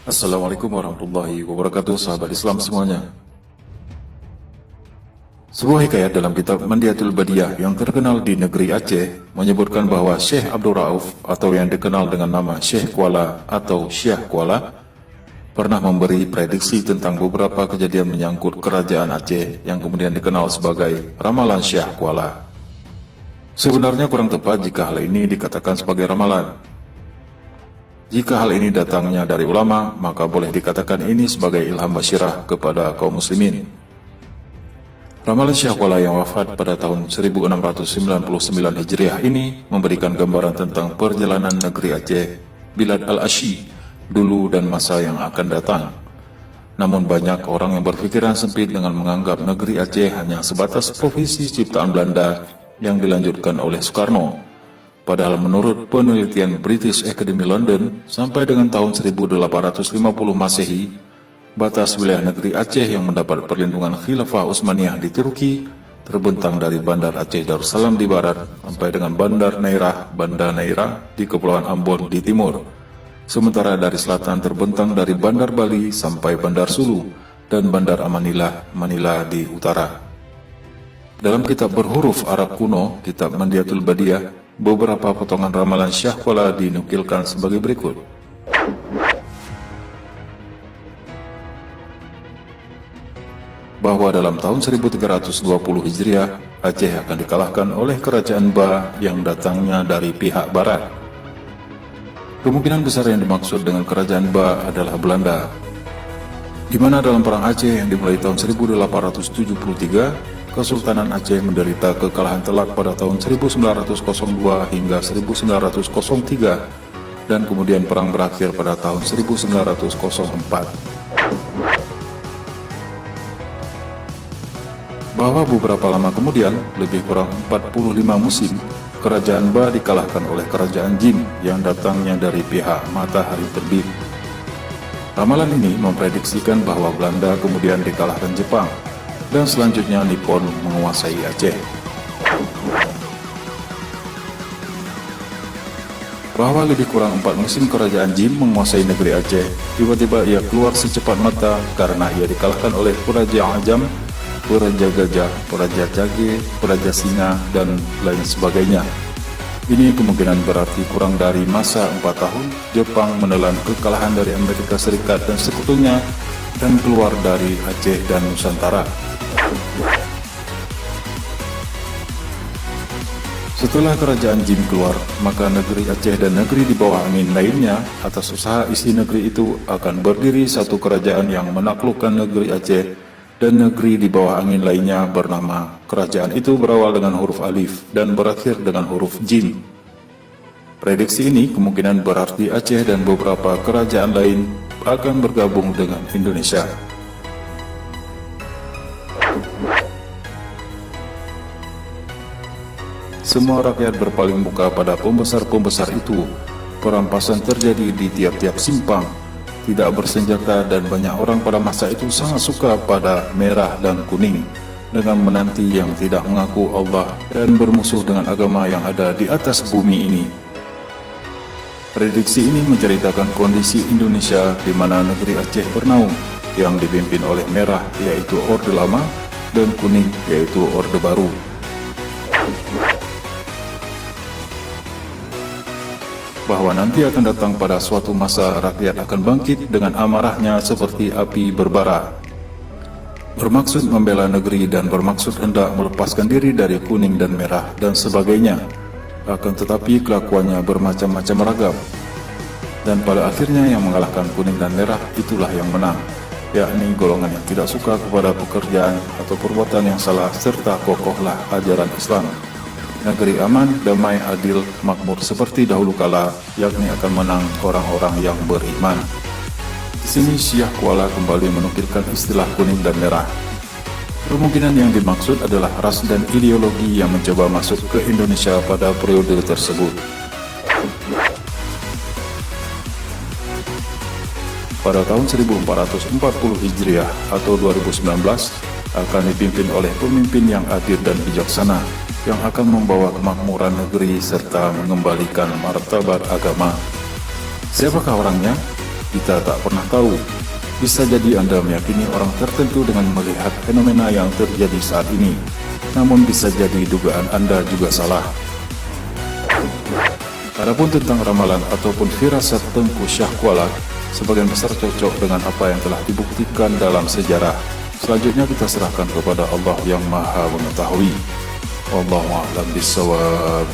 Assalamualaikum warahmatullahi wabarakatuh, sahabat Islam semuanya. Sebuah hikayat dalam kitab Mandiatul Badiah yang terkenal di negeri Aceh menyebutkan bahwa Syekh Abdul Rauf atau yang dikenal dengan nama Syekh Kuala atau Syekh Kuala pernah memberi prediksi tentang beberapa kejadian menyangkut kerajaan Aceh yang kemudian dikenal sebagai ramalan Syekh Kuala. Sebenarnya kurang tepat jika hal ini dikatakan sebagai ramalan. Jika hal ini datangnya dari ulama, maka boleh dikatakan ini sebagai ilham basyirah kepada kaum muslimin. Ramalan Syekh Kuala yang wafat pada tahun 1699 Hijriah ini memberikan gambaran tentang perjalanan negeri Aceh, Bilad al-Asyi, dulu dan masa yang akan datang. Namun banyak orang yang berpikiran sempit dengan menganggap negeri Aceh hanya sebatas provinsi ciptaan Belanda yang dilanjutkan oleh Soekarno. Padahal menurut penelitian British Academy London, sampai dengan tahun 1850 Masehi, batas wilayah negeri Aceh yang mendapat perlindungan Khilafah Utsmaniyah di Turki terbentang dari Bandar Aceh Darussalam di barat sampai dengan Bandar Neira di Kepulauan Ambon di timur. Sementara dari selatan terbentang dari Bandar Bali sampai Bandar Sulu dan Bandar Amanillah, Manila di utara. Dalam kitab berhuruf Arab kuno, kitab Mandiatul Badiah, beberapa potongan ramalan Syekh Kuala dinukilkan sebagai berikut. Bahwa dalam tahun 1320 Hijriah, Aceh akan dikalahkan oleh kerajaan Ba yang datangnya dari pihak barat. Kemungkinan besar yang dimaksud dengan kerajaan Ba adalah Belanda, di mana dalam perang Aceh yang dimulai tahun 1873, Kesultanan Aceh menderita kekalahan telak pada tahun 1902 hingga 1903 dan kemudian perang berakhir pada tahun 1904. Bahwa beberapa lama kemudian, lebih kurang 45 musim, kerajaan Ba dikalahkan oleh kerajaan Jin yang datangnya dari pihak matahari terbit. Ramalan ini memprediksikan bahwa Belanda kemudian dikalahkan Jepang, dan selanjutnya Nippon menguasai Aceh. Bahwa lebih kurang 4 musim kerajaan Jin menguasai negeri Aceh, tiba-tiba ia keluar secepat mata karena ia dikalahkan oleh Praja Ajam, Praja Gajah, Praja Cage, Praja Singa, dan lain sebagainya. Ini kemungkinan berarti kurang dari masa 4 tahun, Jepang menelan kekalahan dari Amerika Serikat dan sekutunya dan keluar dari Aceh dan Nusantara. Setelah kerajaan Jin keluar, maka negeri Aceh dan negeri di bawah angin lainnya atas usaha isi negeri itu akan berdiri satu kerajaan yang menaklukkan negeri Aceh, dan negeri di bawah angin lainnya bernama kerajaan itu berawal dengan huruf alif dan berakhir dengan huruf Jin. Prediksi ini kemungkinan berarti Aceh dan beberapa kerajaan lain akan bergabung dengan Indonesia. Semua rakyat berpaling muka pada pembesar-pembesar itu. Perampasan terjadi di tiap-tiap simpang, tidak bersenjata, dan banyak orang pada masa itu sangat suka pada merah dan kuning, dengan menanti yang tidak mengaku Allah dan bermusuh dengan agama yang ada di atas bumi ini. Prediksi ini menceritakan kondisi Indonesia di mana negeri Aceh bernaung, yang dipimpin oleh merah yaitu Orde Lama dan kuning yaitu Orde Baru. Bahwa nanti akan datang pada suatu masa rakyat akan bangkit dengan amarahnya seperti api berbara, bermaksud membela negeri dan bermaksud hendak melepaskan diri dari kuning dan merah dan sebagainya. Akan tetapi kelakuannya bermacam-macam ragam, dan pada akhirnya yang mengalahkan kuning dan merah itulah yang menang, yakni golongan yang tidak suka kepada pekerjaan atau perbuatan yang salah serta kokohlah ajaran Islam. Negeri aman, damai, adil, makmur seperti dahulu kala, yakni akan menang orang-orang yang beriman. Di sini Syekh Kuala kembali menukilkan istilah kuning dan merah. Kemungkinan yang dimaksud adalah ras dan ideologi yang mencoba masuk ke Indonesia pada periode tersebut. Pada tahun 1440 Hijriah atau 2019 akan dipimpin oleh pemimpin yang adil dan bijaksana, yang akan membawa kemakmuran negeri serta mengembalikan martabat agama. Siapakah orangnya? Kita tak pernah tahu. Bisa jadi Anda meyakini orang tertentu dengan melihat fenomena yang terjadi saat ini. Namun bisa jadi dugaan Anda juga salah. Adapun tentang ramalan ataupun firasat Tengku Syah Kuala, sebagian besar cocok dengan apa yang telah dibuktikan dalam sejarah. Selanjutnya kita serahkan kepada Allah yang Maha Mengetahui. Wallahu a'lam bishawab.